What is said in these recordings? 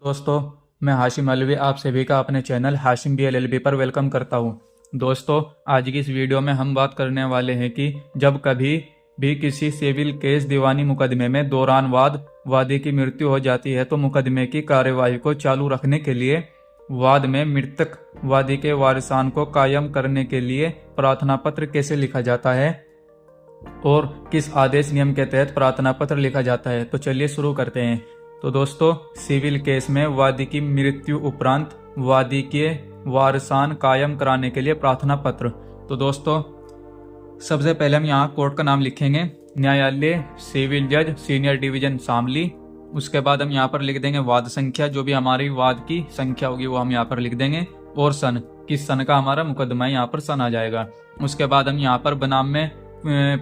दोस्तों, मैं हाशिम अलवी आप सभी का अपने चैनल हाशिम बी LLB पर वेलकम करता हूं। दोस्तों, आज की इस वीडियो में हम बात करने वाले हैं कि जब कभी भी किसी सिविल केस दीवानी मुकदमे में दौरान वादी की मृत्यु हो जाती है तो मुकदमे की कार्यवाही को चालू रखने के लिए वाद में मृतक वादी के वारिसान को कायम करने के लिए प्रार्थना पत्र कैसे लिखा जाता है और किस आदेश नियम के तहत प्रार्थना पत्र लिखा जाता है। तो चलिए शुरू करते हैं। तो दोस्तों, सिविल केस में वादी की मृत्यु उपरांत वादी के वारसान कायम कराने के लिए प्रार्थना पत्र। तो दोस्तों, सबसे पहले हम यहाँ कोर्ट का नाम लिखेंगे, न्यायालय सिविल जज सीनियर डिवीजन शामली। उसके बाद हम यहाँ पर लिख देंगे वाद संख्या, जो भी हमारी वाद की संख्या होगी वो हम यहाँ पर लिख देंगे, और सन, किस सन का हमारा मुकदमा है, यहाँ पर सन आ जाएगा। उसके बाद हम यहाँ पर बनाम में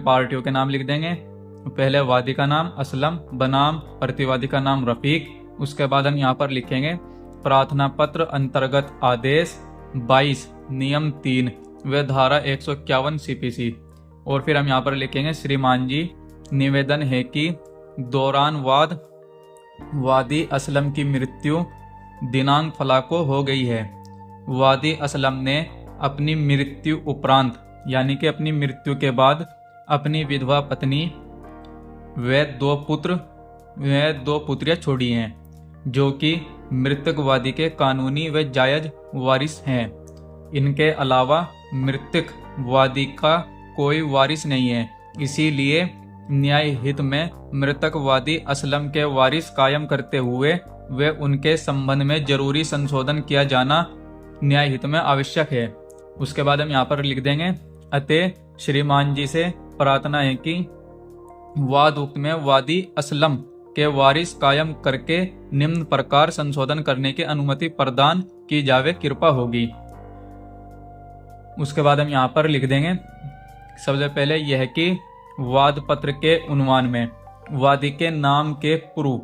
पार्टियों के नाम लिख देंगे। पहले वादी का नाम असलम, बनाम प्रतिवादी का नाम रफीक। उसके बाद हम यहाँ पर लिखेंगे प्रार्थना पत्र अंतर्गत आदेश 22 नियम 3 व धारा 151 CPC। और फिर हम यहाँ पर लिखेंगे श्रीमान जी, निवेदन है कि दौरान वादी असलम की मृत्यु दिनांक फला को हो गई है। वादी असलम ने अपनी मृत्यु उपरांत यानी कि अपनी मृत्यु के बाद अपनी विधवा पत्नी व दो पुत्रियां छोड़ी हैं, जो कि मृतक वादी के कानूनी व जायज वारिस हैं। इनके अलावा मृतक वादी का कोई वारिस नहीं है, इसीलिए न्याय हित में मृतक वादी असलम के वारिस कायम करते हुए वे उनके संबंध में जरूरी संशोधन किया जाना न्याय हित में आवश्यक है। उसके बाद हम यहाँ पर लिख देंगे, अतः श्रीमान जी से प्रार्थना है कि वाद उक्त में वादी असलम के वारिस कायम करके निम्न प्रकार संशोधन करने की अनुमति प्रदान की जावे, कृपा होगी। उसके बाद हम यहाँ पर लिख देंगे, सबसे पहले यह कि वाद पत्र के उन्वान में वादी के नाम के पूर्व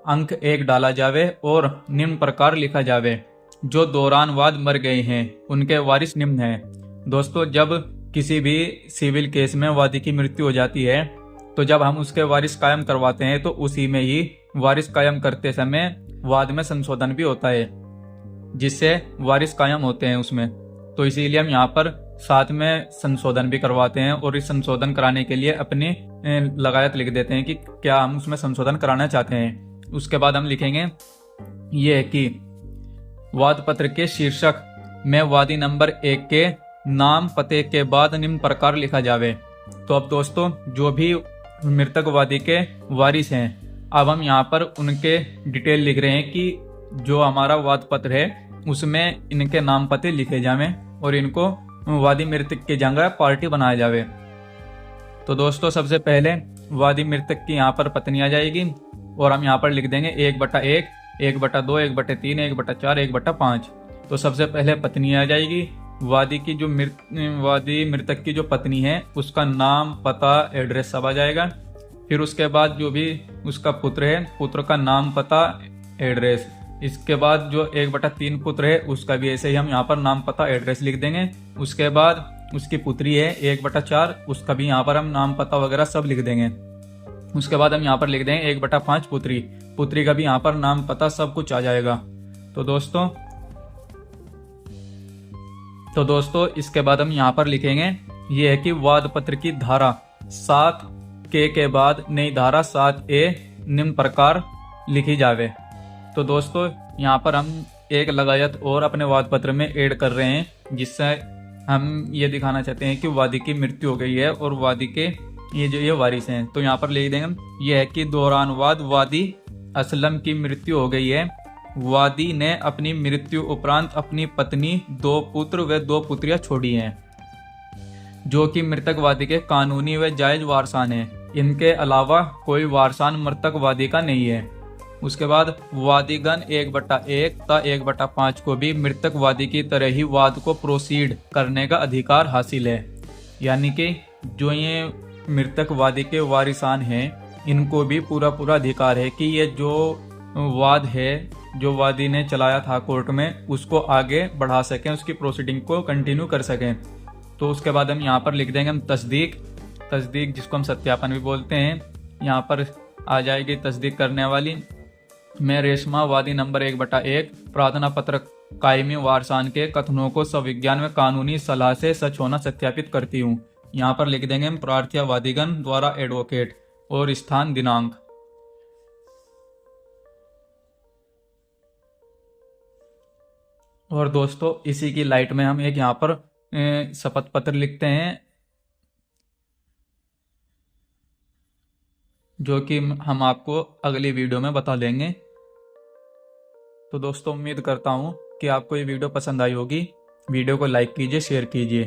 अंक 1 डाला जावे और निम्न प्रकार लिखा जावे, जो दौरान वाद मर गए हैं उनके वारिस निम्न हैं। दोस्तों, जब किसी भी सिविल केस में वादी की मृत्यु हो जाती है तो जब हम उसके वारिस कायम करवाते हैं तो उसी में ही वारिस कायम करते समय वाद में संशोधन भी होता है, जिससे वारिस कायम होते हैं उसमें। तो इसीलिए हम यहाँ पर साथ में संशोधन भी करवाते हैं और इस संशोधन कराने के लिए अपनी लगायत लिख देते हैं कि क्या हम उसमें संशोधन कराना चाहते हैं। उसके बाद हम लिखेंगे ये है कि वाद पत्र के शीर्षक में वादी नंबर 1 के नाम पते के बाद निम्न प्रकार लिखा जावे। तो अब दोस्तों, जो भी मृतक वादी के वारिस हैं, अब हम यहाँ पर उनके डिटेल लिख रहे हैं कि जो हमारा वाद पत्र है उसमें इनके नाम पते लिखे जावे और इनको वादी मृतक की जगह पार्टी बनाया जावे। तो दोस्तों, सबसे पहले वादी मृतक की यहाँ पर पत्नी आ जाएगी और हम यहाँ पर लिख देंगे 1/1, 1/2, 1/3, 1/4, 1/5। तो सबसे पहले पत्नी आ जाएगी। वादी मृतक की जो पत्नी है उसका नाम, पता, एड्रेस सब आ जाएगा। फिर उसके बाद जो भी उसका पुत्र है, पुत्र का नाम, पता, एड्रेस। इसके बाद जो 1/3 पुत्र है उसका भी ऐसे ही हम यहाँ पर नाम, पता, एड्रेस लिख देंगे। उसके बाद उसकी पुत्री है 1/4, उसका भी यहाँ पर हम नाम, पता वगैरह सब लिख देंगे। उसके बाद हम यहाँ पर लिख देंगे 1/5 पुत्री का भी यहाँ पर नाम, पता सब कुछ आ जाएगा। तो दोस्तों इसके बाद हम यहाँ पर लिखेंगे ये है कि वाद पत्र की धारा 7K के बाद नई धारा 7A निम्न प्रकार लिखी जावे। तो दोस्तों, यहाँ पर हम एक लगायत और अपने वाद पत्र में ऐड कर रहे हैं, जिससे हम ये दिखाना चाहते हैं कि वादी की मृत्यु हो गई है और वादी के ये वारिस हैं। तो यहाँ पर लिख देंगे यह है कि दौरान वादी असलम की मृत्यु हो गई है। वादी ने अपनी मृत्यु उपरांत अपनी पत्नी, 2 पुत्र व 2 पुत्रियां छोड़ी हैं, जो कि मृतक वादी के कानूनी व जायज वारसान हैं। इनके अलावा कोई वारसान मृतक वादी का नहीं है। उसके बाद वादीगण 1/1 ता 1/5 को भी मृतक वादी की तरह ही वाद को प्रोसीड करने का अधिकार हासिल है। यानी कि जो ये मृतक वादी के वारिसान हैं इनको भी पूरा अधिकार है कि ये जो वाद है जो वादी ने चलाया था कोर्ट में उसको आगे बढ़ा सकें, उसकी प्रोसीडिंग को कंटिन्यू कर सकें। तो उसके बाद हम यहाँ पर लिख देंगे हम तस्दीक जिसको हम सत्यापन भी बोलते हैं। यहाँ पर आ जाएगी तस्दीक करने वाली मैं रेशमा वादी नंबर 1/1 प्रार्थना पत्र कायमी वारसान के कथनों को संविज्ञान में कानूनी सलाह से सच होना सत्यापित करती हूँ। यहाँ पर लिख देंगे हम प्रार्थना वादीगण द्वारा एडवोकेट और स्थान दिनांक। और दोस्तों इसी की लाइट में हम एक यहाँ पर शपथ पत्र लिखते हैं, जो कि हम आपको अगली वीडियो में बता देंगे। तो दोस्तों उम्मीद करता हूँ कि आपको ये वीडियो पसंद आई होगी। वीडियो को लाइक कीजिए, शेयर कीजिए।